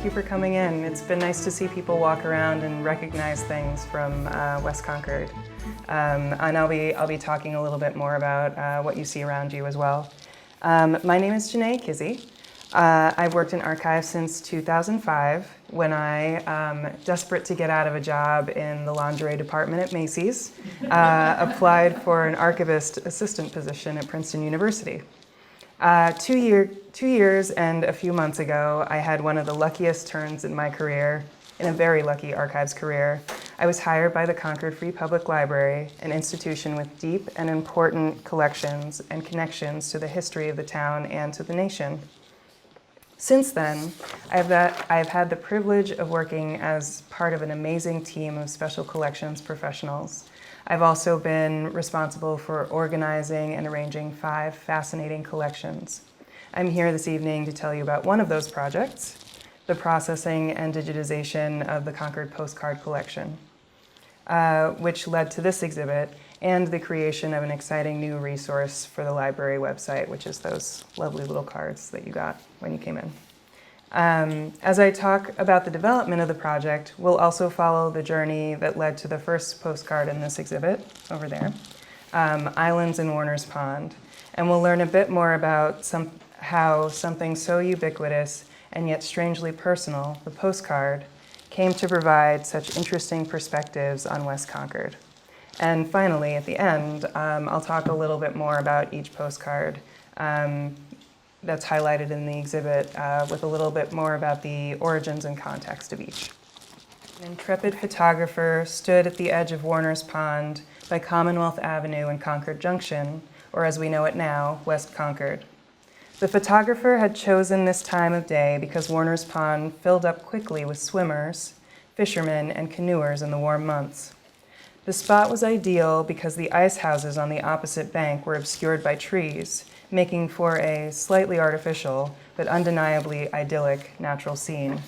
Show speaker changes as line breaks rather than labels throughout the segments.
thank you for coming in. It's been nice to see people walk around and recognize things from West Concord. And I'll be talking a little bit more about what you see around you as well. My name is Janaya Kizzie. I've worked in archives since 2005 when I, desperate to get out of a job in the lingerie department at Macy's, applied for an archivist assistant position at Princeton University. 2 years and a few months ago, I had one of the luckiest turns in my career, in a very lucky archives career. I was hired by the Concord Free Public Library, an institution with deep and important collections and connections to the history of the town and to the nation. Since then, I've had the privilege of working as part of an amazing team of special collections professionals. I've also been responsible for organizing and arranging 5 fascinating collections. I'm here this evening to tell you about one of those projects, the processing and digitization of the Concord Postcard Collection, which led to this exhibit and the creation of an exciting new resource for the library website, which is those lovely little cards that you got when you came in. As I talk about the development of the project, we'll also follow the journey that led to the first postcard in this exhibit, over there, Islands in Warner's Pond. And we'll learn a bit more about how something so ubiquitous and yet strangely personal, the postcard, came to provide such interesting perspectives on West Concord. And finally, at the end, I'll talk a little bit more about each postcard that's highlighted in the exhibit with a little bit more about the origins and context of each. An intrepid photographer stood at the edge of Warner's Pond by Commonwealth Avenue and Concord Junction, or as we know it now, West Concord. The photographer had chosen this time of day because Warner's Pond filled up quickly with swimmers, fishermen, and canoers in the warm months. The spot was ideal because the ice houses on the opposite bank were obscured by trees, making for a slightly artificial but undeniably idyllic natural scene.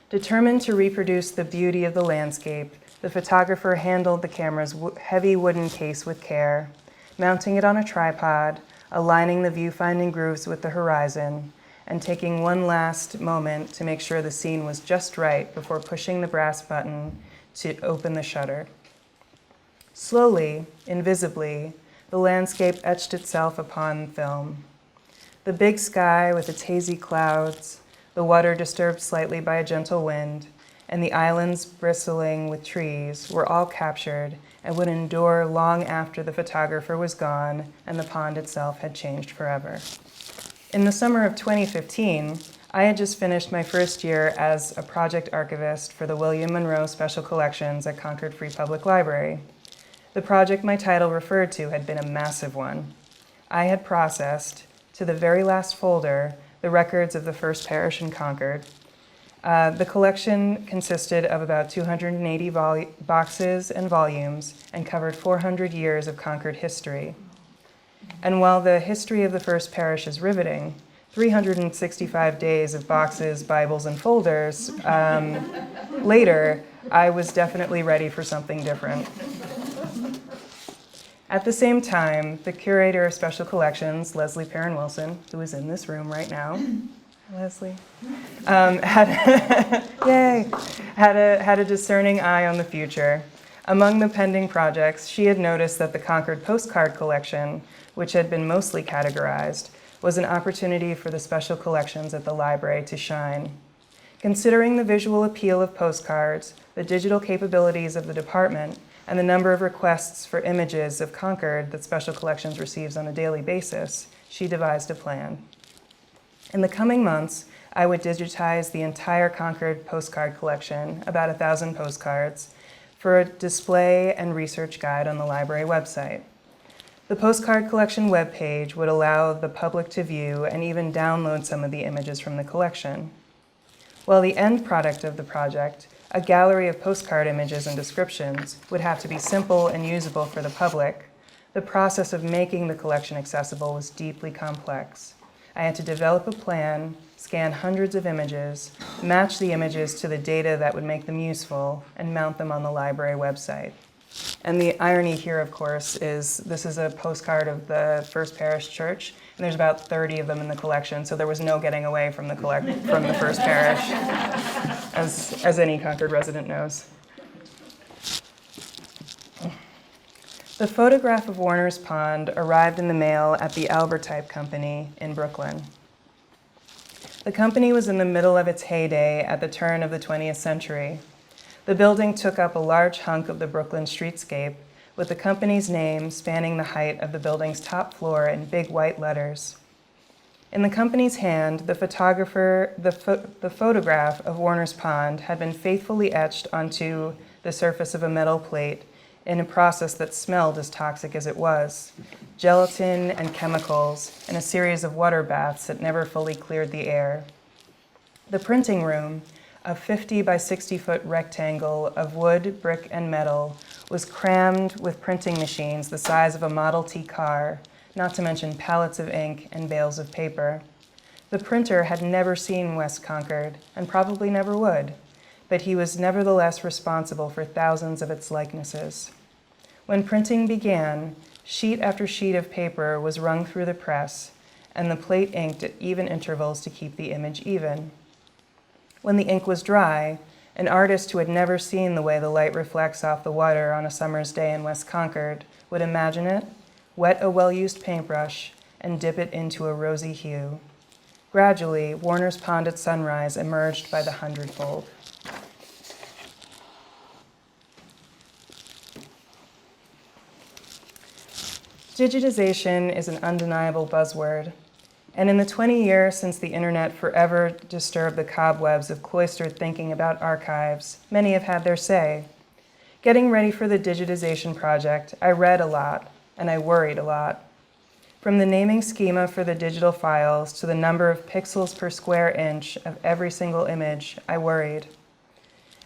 Determined to reproduce the beauty of the landscape, the photographer handled the camera's heavy wooden case with care, mounting it on a tripod, aligning the viewfinding grooves with the horizon, and taking one last moment to make sure the scene was just right before pushing the brass button to open the shutter. Slowly, invisibly, the landscape etched itself upon film. The big sky with its hazy clouds, the water disturbed slightly by a gentle wind, and the islands bristling with trees were all captured and would endure long after the photographer was gone and the pond itself had changed forever. In the summer of 2015, I had just finished my first year as a project archivist for the William Monroe Special Collections at Concord Free Public Library. The project my title referred to had been a massive one. I had processed, to the very last folder, the records of the first parish in Concord. The collection consisted of about 280 boxes and volumes and covered 400 years of Concord history. And while the history of the first parish is riveting, 365 days of boxes, Bibles, and folders later, I was definitely ready for something different. At the same time, the curator of special collections, Leslie Perrin-Wilson, who is in this room right now, Leslie, had a discerning eye on the future. Among the pending projects, she had noticed that the Concord Postcard Collection, which had been mostly categorized, was an opportunity for the special collections at the library to shine. Considering the visual appeal of postcards, the digital capabilities of the department, and the number of requests for images of Concord that Special Collections receives on a daily basis, she devised a plan. In the coming months, I would digitize the entire Concord postcard collection, about 1,000 postcards, for a display and research guide on the library website. The postcard collection webpage would allow the public to view and even download some of the images from the collection. While the end product of the project, a gallery of postcard images and descriptions, would have to be simple and usable for the public, the process of making the collection accessible was deeply complex. I had to develop a plan, scan hundreds of images, match the images to the data that would make them useful, and mount them on the library website. And the irony here, of course, is this is a postcard of the First Parish Church, And there's about 30 of them in the collection, so there was no getting away from the first parish, as any Concord resident knows. The photograph of Warner's Pond arrived in the mail at the Albertype Company in Brooklyn. The company was in the middle of its heyday at the turn of the 20th century. The building took up a large hunk of the Brooklyn streetscape, with the company's name spanning the height of the building's top floor in big white letters. In the company's hand, the photograph of Warner's Pond had been faithfully etched onto the surface of a metal plate in a process that smelled as toxic as it was: gelatin and chemicals, and a series of water baths that never fully cleared the air. The printing room, a 50 by 60 foot rectangle of wood, brick, and metal, was crammed with printing machines the size of a Model T car, not to mention pallets of ink and bales of paper. The printer had never seen West Concord, and probably never would, but he was nevertheless responsible for thousands of its likenesses. When printing began, sheet after sheet of paper was rung through the press, and the plate inked at even intervals to keep the image even. When the ink was dry, an artist who had never seen the way the light reflects off the water on a summer's day in West Concord would imagine it, wet a well-used paintbrush, and dip it into a rosy hue. Gradually, Warner's Pond at sunrise emerged by the hundredfold. Digitization is an undeniable buzzword, and in the 20 years since the internet forever disturbed the cobwebs of cloistered thinking about archives, many have had their say. Getting ready for the digitization project, I read a lot, and I worried a lot. From the naming schema for the digital files to the number of pixels per square inch of every single image, I worried.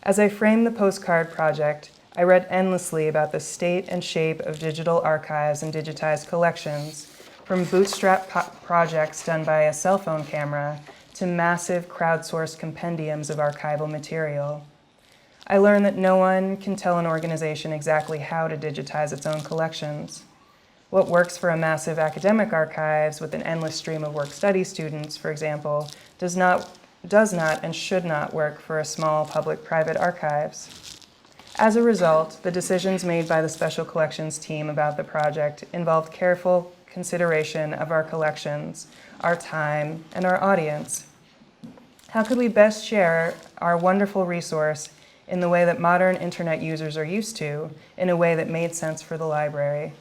As I framed the postcard project, I read endlessly about the state and shape of digital archives and digitized collections, from bootstrap projects done by a cell phone camera to massive crowdsourced compendiums of archival material. I learned that no one can tell an organization exactly how to digitize its own collections. What works for a massive academic archives with an endless stream of work-study students, for example, does not and should not work for a small public-private archives. As a result, the decisions made by the Special Collections team about the project involved careful consideration of our collections, our time, and our audience. How could we best share our wonderful resource in the way that modern internet users are used to, in a way that made sense for the library?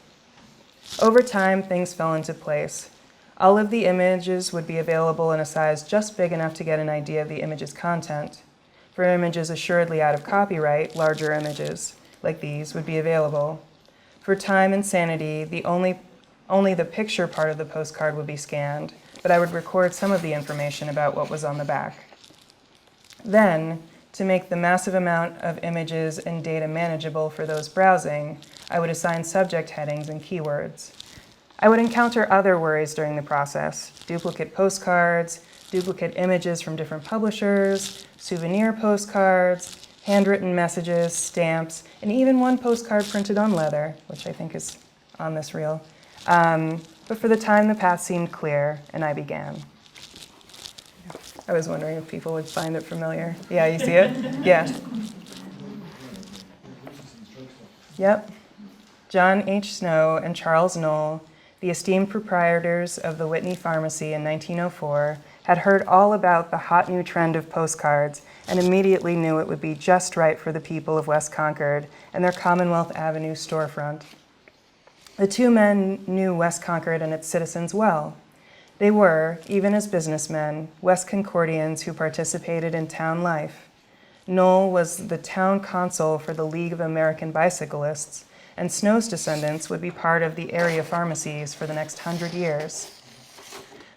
Over time, things fell into place. All of the images would be available in a size just big enough to get an idea of the image's content. For images assuredly out of copyright, larger images like these would be available. For time and sanity, only the picture part of the postcard would be scanned, but I would record some of the information about what was on the back. Then, to make the massive amount of images and data manageable for those browsing, I would assign subject headings and keywords. I would encounter other worries during the process: duplicate postcards, duplicate images from different publishers, souvenir postcards, handwritten messages, stamps, and even one postcard printed on leather, which I think is on this reel. But for the time, the path seemed clear, and I began. I was wondering if people would find it familiar. Yeah, you see it? Yeah. Yep. John H. Snow and Charles Knoll, the esteemed proprietors of the Whitney Pharmacy in 1904, had heard all about the hot new trend of postcards and immediately knew it would be just right for the people of West Concord and their Commonwealth Avenue storefront. The two men knew West Concord and its citizens well. They were, even as businessmen, West Concordians who participated in town life. Knoll was the town consul for the League of American Bicyclists, and Snow's descendants would be part of the area pharmacies for the next 100 years.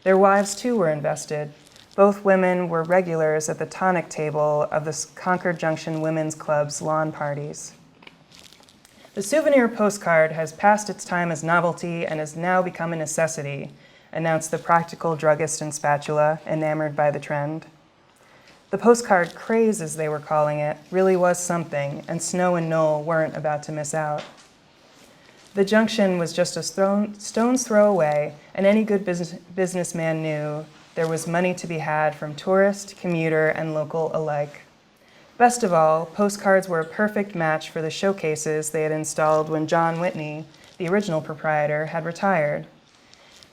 Their wives, too, were invested. Both women were regulars at the tonic table of the Concord Junction Women's Club's lawn parties. The souvenir postcard has passed its time as novelty and has now become a necessity, announced the practical druggist and spatula, enamored by the trend. The postcard craze, as they were calling it, really was something, and Snow and Knoll weren't about to miss out. The junction was just a stone's throw away, and any good businessman knew there was money to be had from tourist, commuter, and local alike. Best of all, postcards were a perfect match for the showcases they had installed when John Whitney, the original proprietor, had retired.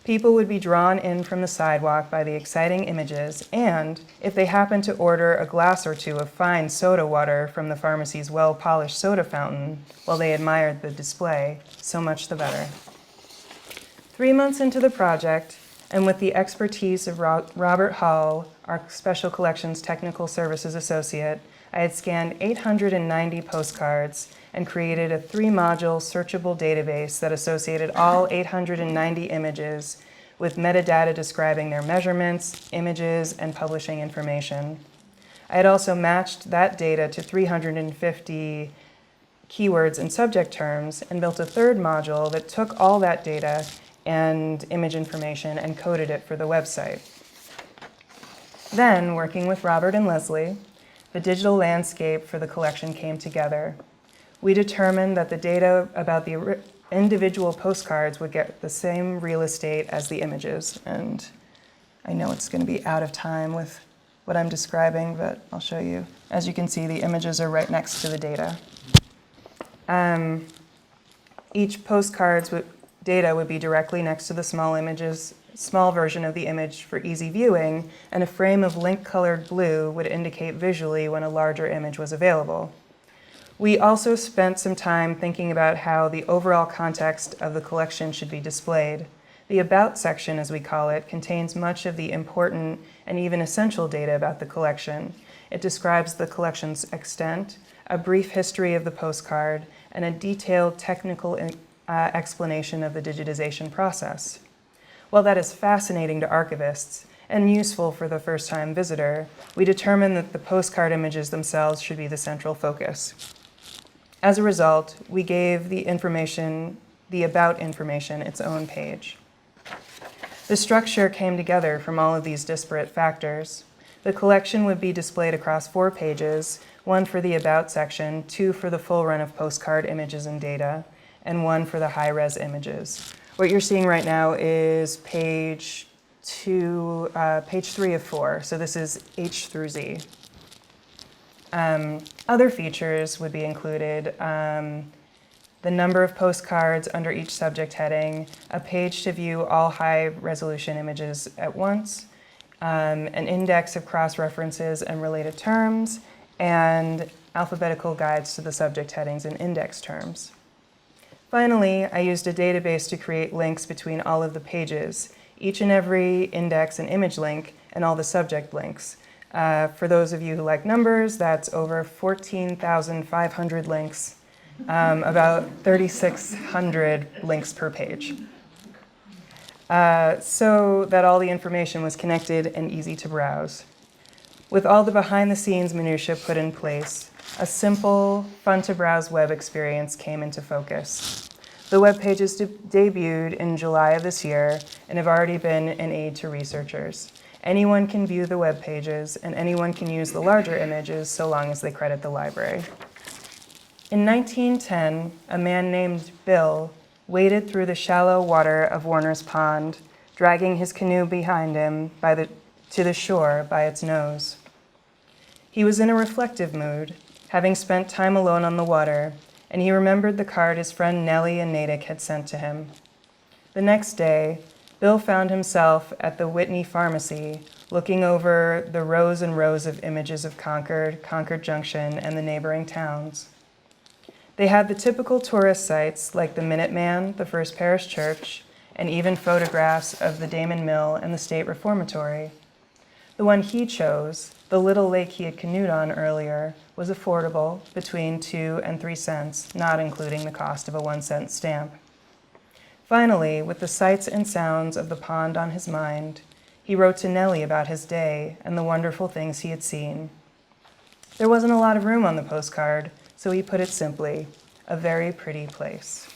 People would be drawn in from the sidewalk by the exciting images, and if they happened to order a glass or two of fine soda water from the pharmacy's well-polished soda fountain while they admired the display, so much the better. 3 months into the project, and with the expertise of Robert Hall, our Special Collections Technical Services Associate, I had scanned 890 postcards and created a 3-module searchable database that associated all 890 images with metadata describing their measurements, images, and publishing information. I had also matched that data to 350 keywords and subject terms and built a 3rd module that took all that data and image information and coded it for the website. Then, working with Robert and Leslie, the digital landscape for the collection came together. We determined that the data about the individual postcards would get the same real estate as the images. And I know it's going to be out of time with what I'm describing, but I'll show you. As you can see, the images are right next to the data. Each postcard's data would be directly next to the small version of the image for easy viewing, and a frame of link-colored blue would indicate visually when a larger image was available. We also spent some time thinking about how the overall context of the collection should be displayed. The About section, as we call it, contains much of the important and even essential data about the collection. It describes the collection's extent, a brief history of the postcard, and a detailed technical explanation of the digitization process. While that is fascinating to archivists and useful for the first-time visitor, we determined that the postcard images themselves should be the central focus. As a result, we gave the About information, its own page. The structure came together from all of these disparate factors. The collection would be displayed across 4 pages, 1 for the About section, 2 for the full run of postcard images and data, and 1 for the high-res images. What you're seeing right now is page 3 of 4, so this is H through Z. Other features would be included, the number of postcards under each subject heading, a page to view all high-resolution images at once, an index of cross-references and related terms, and alphabetical guides to the subject headings and index terms. Finally, I used a database to create links between all of the pages, each and every index and image link, and all the subject links. For those of you who like numbers, that's over 14,500 links, about 3,600 links per page. So that all the information was connected and easy to browse. With all the behind-the-scenes minutiae put in place, a simple, fun-to-browse web experience came into focus. The web pages debuted in July of this year and have already been an aid to researchers. Anyone can view the web pages, and anyone can use the larger images so long as they credit the library. In 1910, a man named Bill waded through the shallow water of Warner's Pond, dragging his canoe behind him to the shore by its nose. He was in a reflective mood, having spent time alone on the water, and he remembered the card his friend Nellie and Natick had sent to him. The next day, Bill found himself at the Whitney Pharmacy, looking over the rows and rows of images of Concord, Concord Junction, and the neighboring towns. They had the typical tourist sites like the Minuteman, the First Parish Church, and even photographs of the Damon Mill and the State Reformatory. The one he chose, the little lake he had canoed on earlier, was affordable, between 2 and 3 cents, not including the cost of a 1-cent stamp. Finally, with the sights and sounds of the pond on his mind, he wrote to Nellie about his day and the wonderful things he had seen. There wasn't a lot of room on the postcard, so he put it simply, a very pretty place.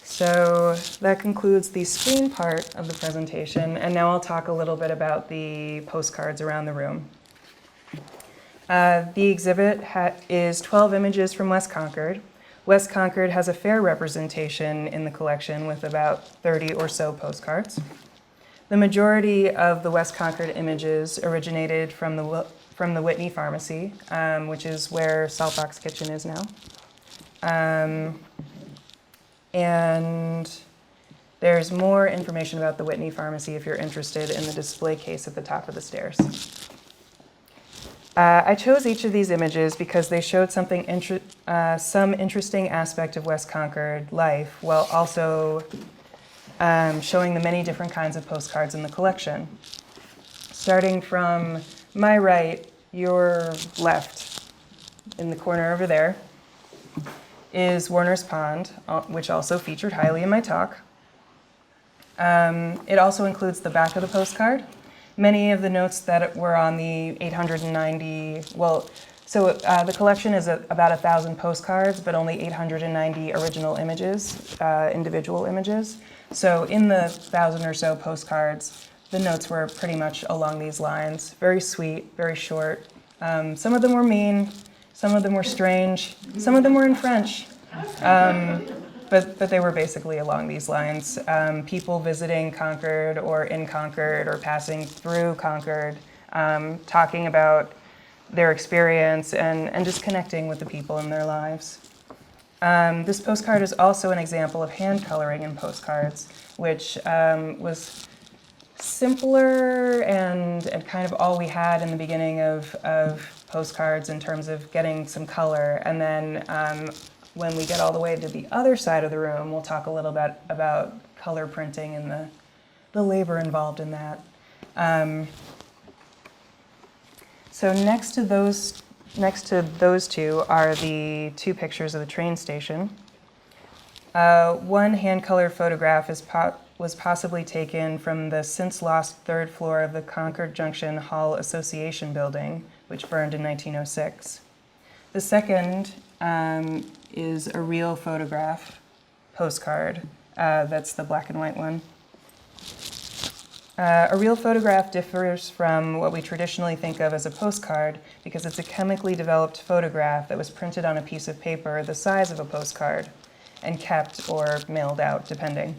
So that concludes the screen part of the presentation, and now I'll talk a little bit about the postcards around the room. The exhibit is 12 images from West Concord, West Concord has a fair representation in the collection with about 30 or so postcards. The majority of the West Concord images originated from the Whitney Pharmacy, which is where Saltbox Kitchen is now. And there's more information about the Whitney Pharmacy if you're interested in the display case at the top of the stairs. I chose each of these images because they showed some interesting aspect of West Concord life, while also showing the many different kinds of postcards in the collection. Starting from my right, your left, in the corner over there, is Warner's Pond, which also featured highly in my talk. It also includes the back of the postcard. Many of the notes that were on the 890, the collection is about 1,000 postcards, but only 890 original images, individual images. So in the 1,000 or so postcards, the notes were pretty much along these lines. Very sweet, very short. Some of them were mean, some of them were strange, some of them were in French. But they were basically along these lines. People visiting Concord or in Concord or passing through Concord, talking about their experience and just connecting with the people in their lives. This postcard is also an example of hand coloring in postcards, which was simpler and kind of all we had in the beginning of postcards in terms of getting some color. And then when we get all the way to the other side of the room, we'll talk a little bit about color printing and the labor involved in that. So next to those two are the two pictures of the train station. One hand-colored photograph was possibly taken from the since-lost third floor of the Concord Junction Hall Association building, which burned in 1906. The second is a real photograph postcard. That's the black and white one. A real photograph differs from what we traditionally think of as a postcard because it's a chemically developed photograph that was printed on a piece of paper the size of a postcard and kept or mailed out, depending.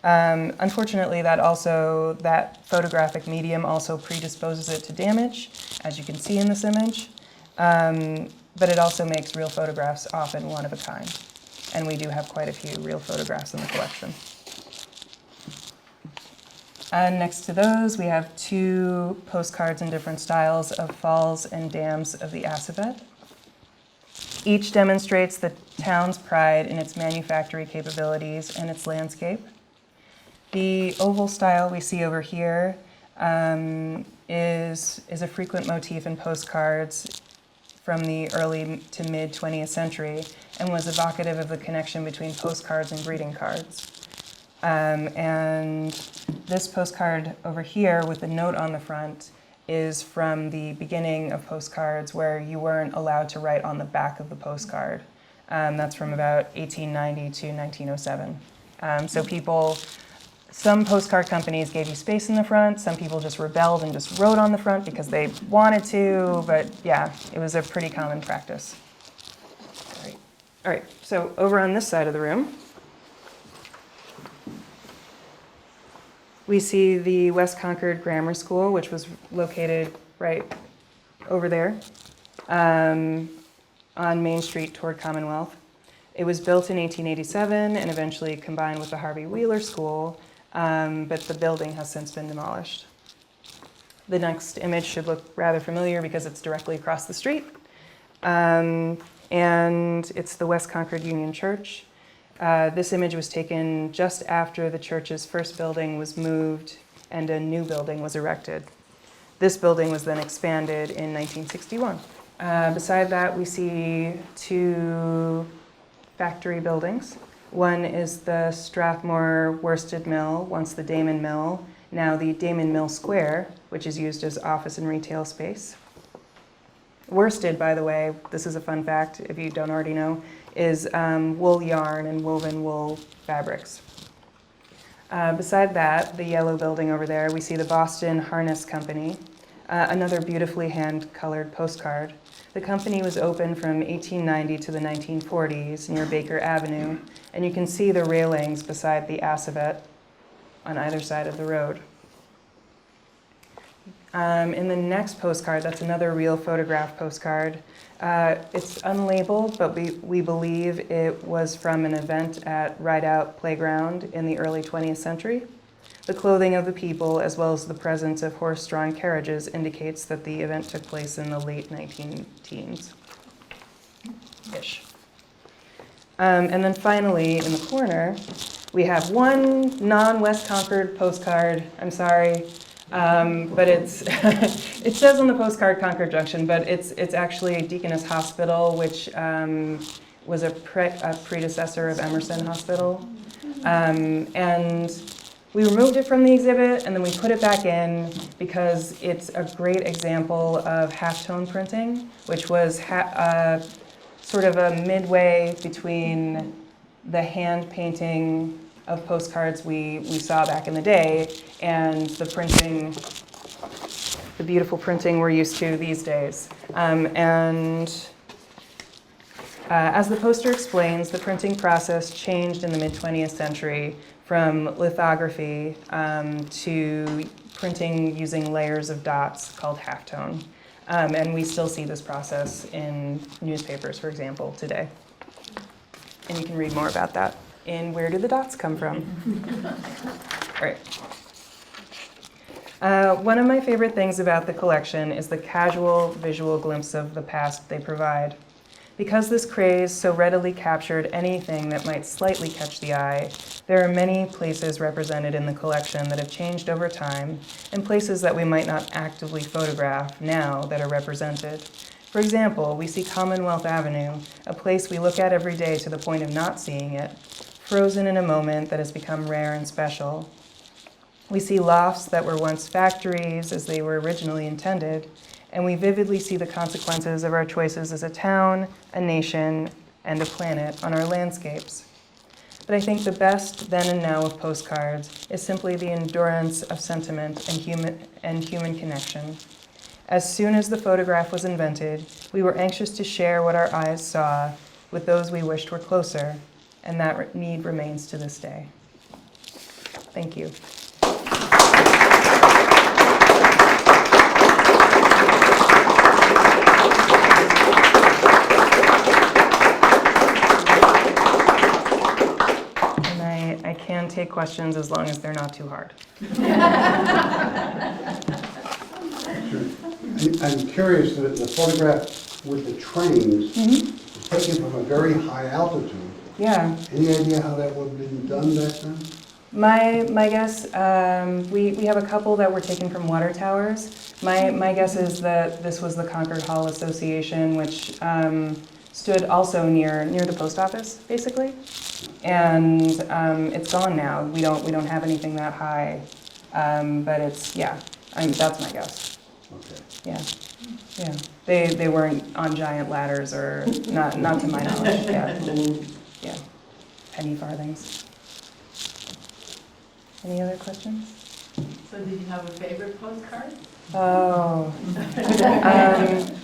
Unfortunately, that photographic medium also predisposes it to damage, as you can see in this image. But it also makes real photographs often one of a kind. And we do have quite a few real photographs in the collection. And next to those, we have two postcards in different styles of falls and dams of the Assabet. Each demonstrates the town's pride in its manufacturing capabilities and its landscape. The oval style we see over here is a frequent motif in postcards from the early to mid 20th century and was evocative of the connection between postcards and greeting cards. And this postcard over here with the note on the front is from the beginning of postcards where you weren't allowed to write on the back of the postcard. That's from about 1890 to 1907. So some postcard companies gave you space in the front, some people just rebelled and just wrote on the front because they wanted to, but yeah, it was a pretty common practice. All right, so over on this side of the room, we see the West Concord Grammar School, which was located right over there on Main Street toward Commonwealth. It was built in 1887 and eventually combined with the Harvey Wheeler School, but the building has since been demolished. The next image should look rather familiar because it's directly across the street. And it's the West Concord Union Church. This image was taken just after the church's first building was moved and a new building was erected. This building was then expanded in 1961. Beside that, we see two factory buildings. One is the Strathmore Worsted Mill, once the Damon Mill, now the Damon Mill Square, which is used as office and retail space. Worsted, by the way, this is a fun fact if you don't already know, is wool yarn and woven wool fabrics. Beside that, the yellow building over there, we see the Boston Harness Company, another beautifully hand-colored postcard. The company was open from 1890 to the 1940s near Baker Avenue, and you can see the railings beside the Assabet on either side of the road. In the next postcard, that's another real photograph postcard. It's unlabeled, but we believe it was from an event at Rideout Playground in the early 20th century. The clothing of the people, as well as the presence of horse-drawn carriages, indicates that the event took place in the late 19-teens-ish. And then finally, in the corner, we have one non-West Concord postcard. I'm sorry, but it's it says on the postcard Concord Junction, but it's actually Deaconess Hospital, which was a predecessor of Emerson Hospital, and we removed it from the exhibit, and then we put it back in because it's a great example of halftone printing, which was sort of a midway between the hand painting of postcards we saw back in the day and the printing, the beautiful printing we're used to these days. As the poster explains, the printing process changed in the mid-20th century from lithography to printing using layers of dots called halftone. And we still see this process in newspapers, for example, today. And you can read more about that in Where Do the Dots Come From? All right. One of my favorite things about the collection is the casual visual glimpse of the past they provide. Because this craze so readily captured anything that might slightly catch the eye, there are many places represented in the collection that have changed over time, and places that we might not actively photograph now that are represented. For example, we see Commonwealth Avenue, a place we look at every day to the point of not seeing it, frozen in a moment that has become rare and special. We see lofts that were once factories as they were originally intended, and we vividly see the consequences of our choices as a town, a nation, and a planet on our landscapes. But I think the best then and now of postcards is simply the endurance of sentiment and human connection. As soon as the photograph was invented, we were anxious to share what our eyes saw with those we wished were closer, and that need remains to this day. Thank you. I can take questions as long as they're not too hard.
I'm curious that the photograph with the trains was taken from a very high altitude.
Yeah.
Any idea how that would have been done back then?
My guess, we have a couple that were taken from water towers. My guess is that this was the Concord Hall Association, which stood also near the post office, basically. And it's gone now. We don't have anything that high, but it's that's my guess.
Okay.
Yeah. They weren't on giant ladders or not to my knowledge. Yeah. Penny farthings. Any other questions?
So did you have a favorite postcard?
Oh,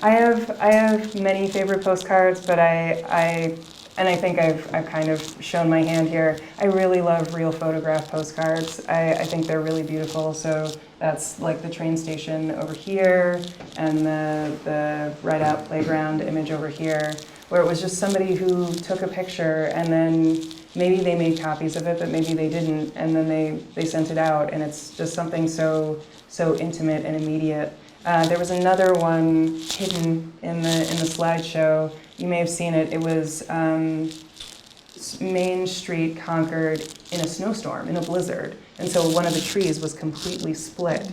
I have many favorite postcards, but I think I've kind of shown my hand here. I really love real photograph postcards. I think they're really beautiful. So that's like the train station over here and the Rideout Playground image over here, where it was just somebody who took a picture and then maybe they made copies of it, but maybe they didn't, and then they sent it out, and it's just something so intimate and immediate. There was another one hidden in the slideshow. You may have seen it. It was Main Street, Concord, in a snowstorm, in a blizzard, and so one of the trees was completely split,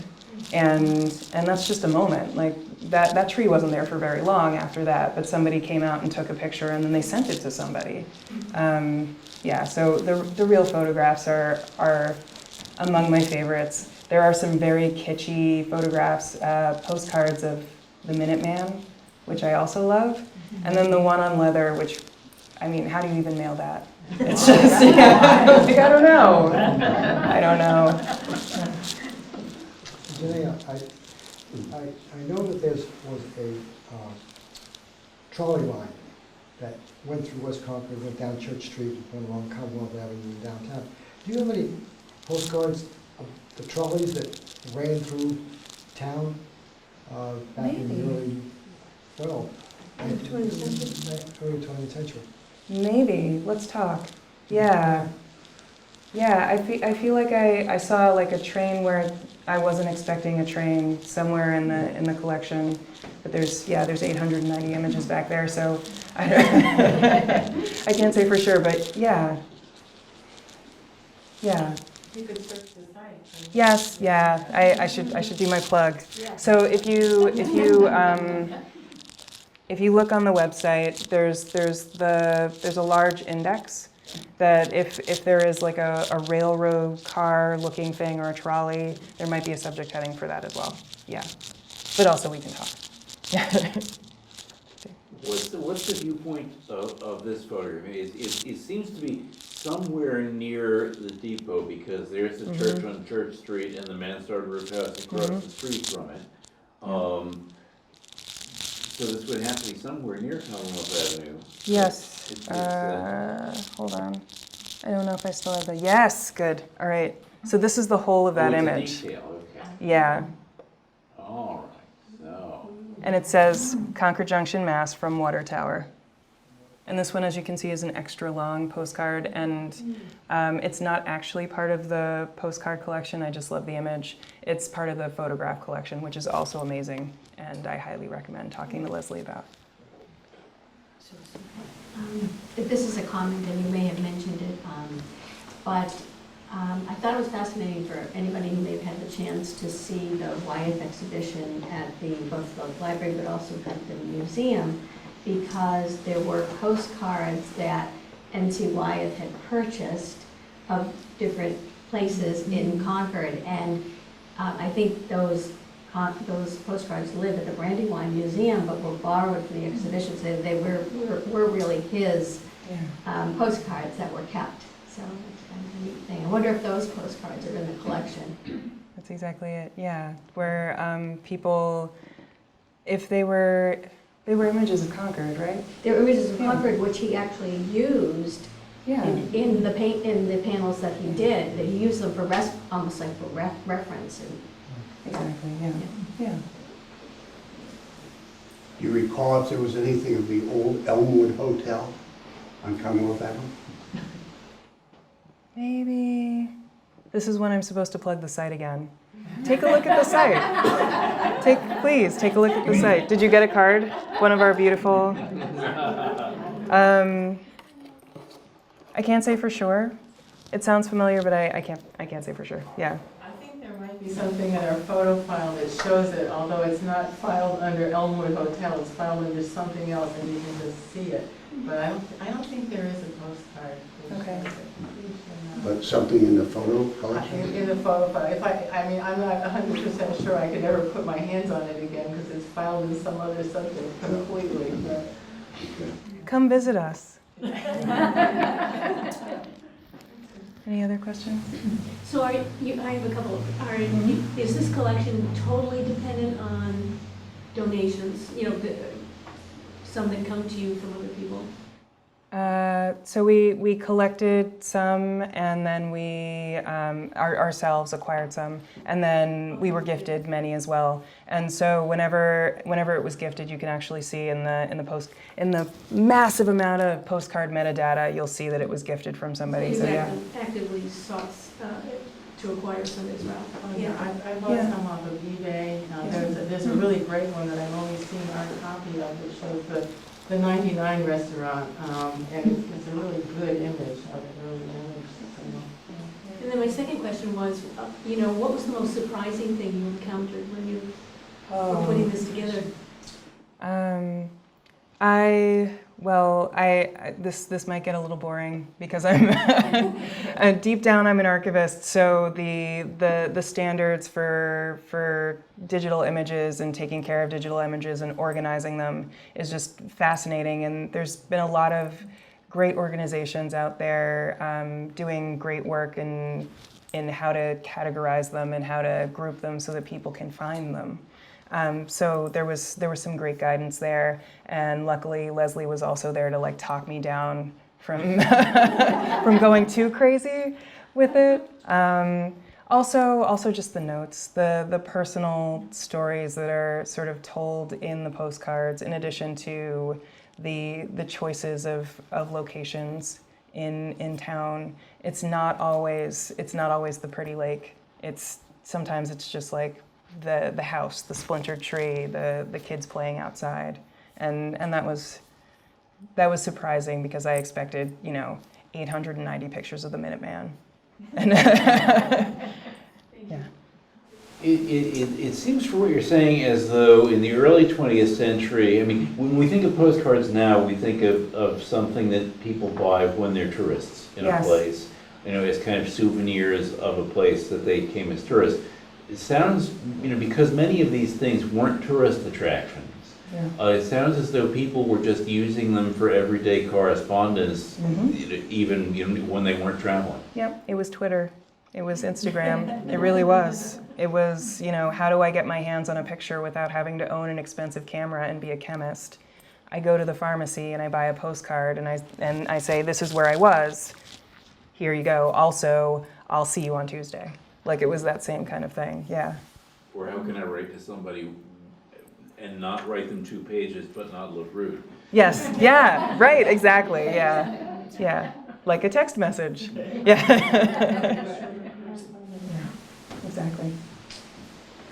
and that's just a moment. Like that tree wasn't there for very long after that, but somebody came out and took a picture, and then they sent it to somebody. So the real photographs are among my favorites. There are some very kitschy photographs, postcards of the Minuteman, which I also love. And then the one on leather, which, I mean, how do you even mail that? It's just, I don't know. I don't know.
Janaya, I know that there was
trolley line that went through West Concord, went down Church Street, went along Commonwealth Avenue downtown. Do you have any postcards of the trolleys that ran through town back in the early, well, early 20th century?
Maybe. Let's talk. Yeah. Yeah, I feel like I saw like a train where I wasn't expecting a train somewhere in the collection, but there's 890 images back there, so I can't say for sure, but yeah. Yeah.
You could search the site.
Yes, yeah. I should do my plug.
Yeah.
So if you look on the website, there's a large index that if there is like a railroad car looking thing or a trolley, there might be a subject heading for that as well. Yeah. But also we can talk.
What's the viewpoint of this photograph? I mean, it seems to be somewhere near the depot because there's a church on Church Street and the Mansard Roof House across the street from it. So this would have to be somewhere near Commonwealth Avenue.
Yes. Hold on. I don't know if I still have the. Yes, good. All right. So this is the whole of that
it's a
image.
detail, okay.
Yeah.
All right, so.
And it says Concord Junction, Mass. From Water Tower. And this one, as you can see, is an extra long postcard. And it's not actually part of the postcard collection. I just love the image. It's part of the photograph collection, which is also amazing. And I highly recommend talking to Leslie about.
If this is a comment, and you may have mentioned it, but I thought it was fascinating for anybody who may have had the chance to see the Wyeth exhibition at both the library but also at the museum, because there were postcards that N.C. Wyeth had purchased of different places in Concord, and I think those postcards live at the Brandywine Museum, but were borrowed for the exhibition, so they were really his postcards that were kept. So that's kind of a neat thing. I wonder if those postcards are in the collection.
That's exactly it. Yeah, where people, if they were images of Concord, right?
They were images of Concord, which he actually used in the panels that he did. That he used them for almost like for reference.
Exactly. Yeah.
Do you recall if there was anything of the Old Elwood Hotel on Commonwealth Avenue?
Maybe. This is when I'm supposed to plug the site again. Take a look at the site. Please take a look at the site. Did you get a card? One of our beautiful. I can't say for sure. It sounds familiar, but I can't say for sure. Yeah.
I think there might be something in our photo file that shows it, although it's not filed under Elwood Hotel, it's filed under something else, and you can just see it. But I don't think there is a postcard.
Okay.
But something in the photo collection?
In the photo file. I'm not 100% sure I could ever put my hands on it again because it's filed in some other subject completely. But.
Okay.
Come visit us. Any other questions?
So I have a couple. Is this collection totally dependent on donations? Some that come to you from other people?
So we collected some, and then we ourselves acquired some, and then we were gifted many as well. And so whenever it was gifted, you can actually see in the massive amount of postcard metadata, you'll see that it was gifted from somebody.
So
So yeah.
actively sought to acquire some as well.
Yeah, I bought some off of eBay. There's a really great one that I've only seen our copy of that shows the 99 restaurant, and it's a really good image of an early image. So.
And then my second question was, what was the most surprising thing you encountered when you were putting this together? This might get a little boring because I'm deep down I'm an archivist, so the standards for digital images and taking care of digital images and organizing them is just fascinating, and there's been a lot of great organizations out there doing great work and how to categorize them and how to group them so that people can find them. So there was some great guidance there, and luckily Leslie was also there to like talk me down from from going too crazy with it. Also just the notes, the personal stories that are sort of told in the postcards, in addition to the choices of locations in town. It's not always the pretty lake. Sometimes it's just like the house, the splintered tree, the kids playing outside, and that was surprising because I expected 890 pictures of the Minuteman. And yeah.
It seems from what you're saying as though in the early 20th century, I mean, when we think of postcards now, we think of something that people buy when they're tourists in a place, as kind of souvenirs of a place that they came as tourists. It sounds, because many of these things weren't tourist attractions, it sounds as though people were just using them for everyday correspondence, even when they weren't traveling.
Yep, it was Twitter. It was Instagram. It really was. It was, how do I get my hands on a picture without having to own an expensive camera and be a chemist? I go to the pharmacy and I buy a postcard and I say, this is where I was. Here you go. Also, I'll see you on Tuesday. Like, it was that same kind of thing, yeah.
Or how can I write to somebody and not write them 2 pages but not look rude?
Yes, yeah, right, exactly, yeah. Yeah, like a text message. Yeah. Exactly.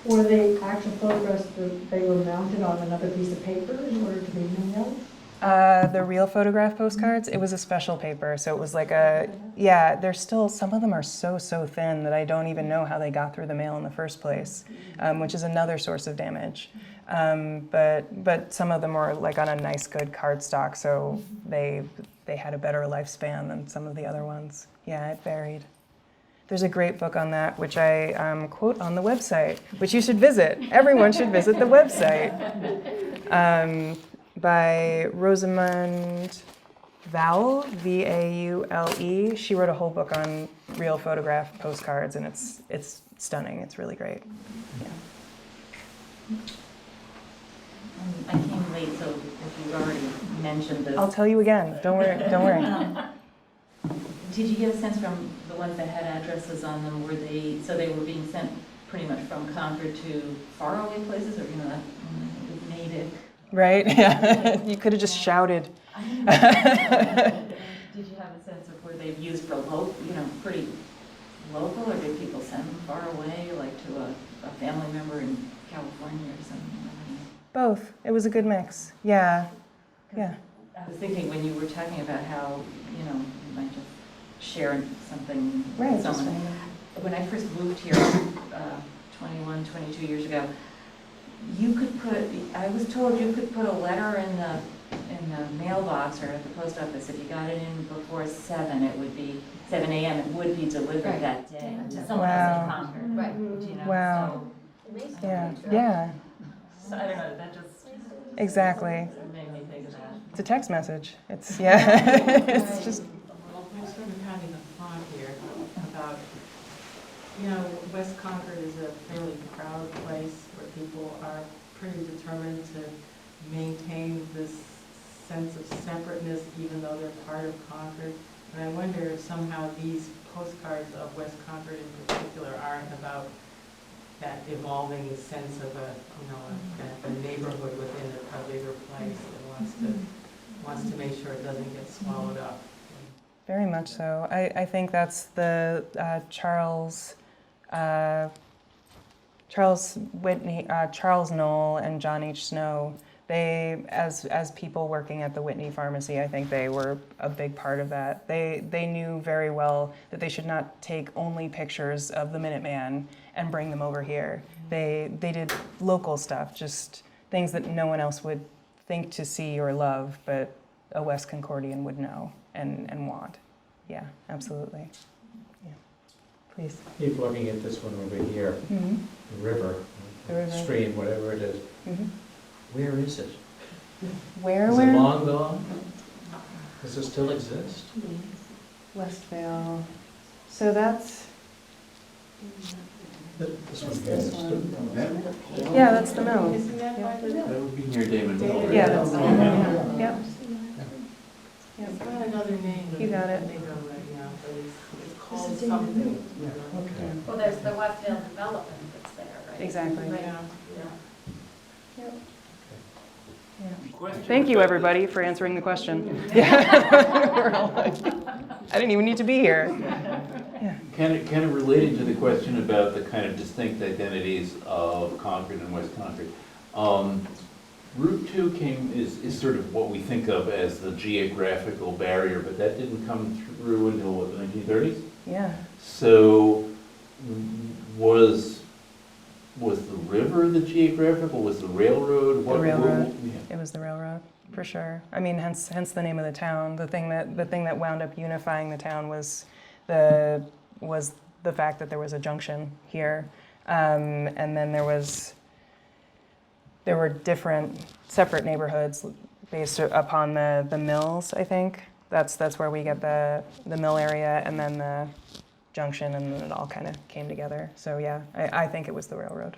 Were the actual photographs, they were mounted on another piece of paper in order to be mailed?
The real photograph postcards, it was a special paper, so it was like there's still, some of them are so thin that I don't even know how they got through the mail in the first place, which is another source of damage. But some of them were like on a nice good cardstock, so they had a better lifespan than some of the other ones. Yeah, it varied. There's a great book on that, which I quote on the website, which you should visit. Everyone should visit the website. By Rosamund Vaule, Vaule. She wrote a whole book on real photograph postcards, and it's stunning. It's really great. Yeah.
I came late, so if you've already mentioned this.
I'll tell you again. Don't worry.
Did you get a sense from the ones that had addresses on them, so they were being sent pretty much from Concord to faraway places, or that Natick?
Right? Yeah. You could have just shouted.
Did you have a sense of where they've used for pretty local, or did people send them far away, like to a family member in California or something?
Both. It was a good mix. Yeah. Yeah.
I was thinking when you were talking about how, you might just share something
Right.
with someone. When I first moved here 21, 22 years ago, I was told you could put a letter in the mailbox or at the post office. If you got it in before 7, it would be 7 a.m. It would be delivered that day to someone else in Concord.
Right.
Wow.
Amazing.
Yeah.
So I don't know. That just
Exactly.
made me think of that.
It's a text message. It's it's just.
Well, we're sort of having a thought here about, West Concord is a fairly proud place where people are pretty determined to maintain this sense of separateness even though they're part of Concord. And I wonder if somehow these postcards of West Concord in particular aren't about that evolving sense of a neighborhood within a bigger place that wants to make sure it doesn't get swallowed up.
Very much so. I think that's the Charles Whitney, Charles Knoll and John H. Snow. They, as people working at the Whitney pharmacy, I think they were a big part of that. They knew very well that they should not take only pictures of the Minuteman and bring them over here. They did local stuff, just things that no one else would think to see or love, but a West Concordian would know and want. Yeah, absolutely. Yeah. Please.
Keep looking at this one over here, the river, stream, whatever it is. Where is it?
Where?
Is it long gone? Does it still exist?
Westvale. So that's
This one.
Yeah, that's the mill.
Isn't that by the?
That would be near Damon Mill.
Yeah, that's,
Yeah.
yep.
It's got another name.
You got it.
I think of right now, but it's called something.
Yeah, okay.
Well, there's the Westdale development that's there, right?
Exactly.
Right.
Yeah.
Thank you, everybody, for answering the question. Yeah. We're all like, I didn't even need to be here.
Kind of related to the question about the kind of distinct identities of Concord and West Concord. Route 2 is sort of what we think of as the geographical barrier, but that didn't come through until what, the 1930s?
Yeah.
So was the river the geographical? Was the railroad?
The railroad.
Yeah.
It was the railroad, for sure. I mean, hence the name of the town. The thing that wound up unifying the town was the fact that there was a junction here, and then there were different separate neighborhoods based upon the mills. I think that's where we get the mill area, and then the junction, and then it all kind of came together. So yeah, I think it was the railroad.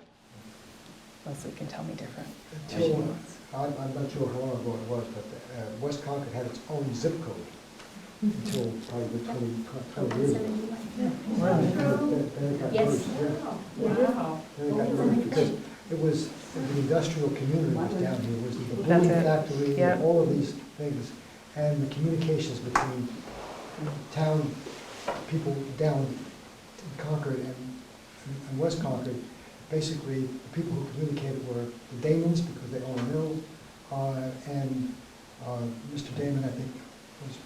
Leslie can tell me different.
Until, I'm not sure how long ago it was, but West Concord had its own zip code until probably 20 years ago. Then it got
Yes.
merged, yeah.
Wow.
Then it got merged because it was, the industrial community was down here, it was the
That's
balloon
it.
factory,
Yeah.
and all of these things. And the communications between town people down in Concord and West Concord, basically, the people who communicated were the Damons, because they own a mill, and Mr. Damon, I think, was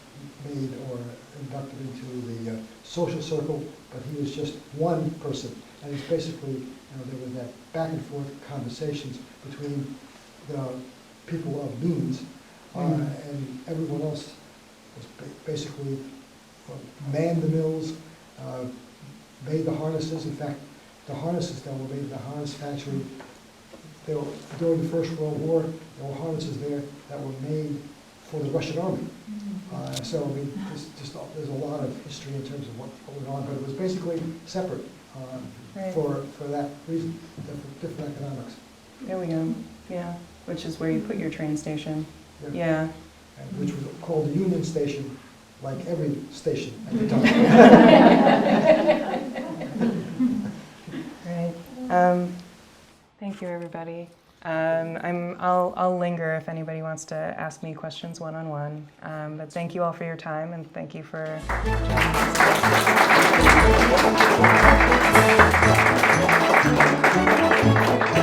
made or inducted into the social circle, but he was just one person. And it's basically, there was that back and forth conversations between the people of Beans, and everyone else was basically manned the mills, made the harnesses. In fact, the harnesses that were made in the harness factory, they were, during the First World War, there were harnesses there that were made for the Russian Army. So I mean, there's a lot of history in terms of what went on, but it was basically separate
Right.
for that reason, different economics.
There we go. Yeah, which is where you put your train station. Yeah.
And which was called the Union Station, like every station at the time.
Right. Thank you, everybody. I'll linger if anybody wants to ask me questions one-on-one. But thank you all for your time, and thank you for joining us.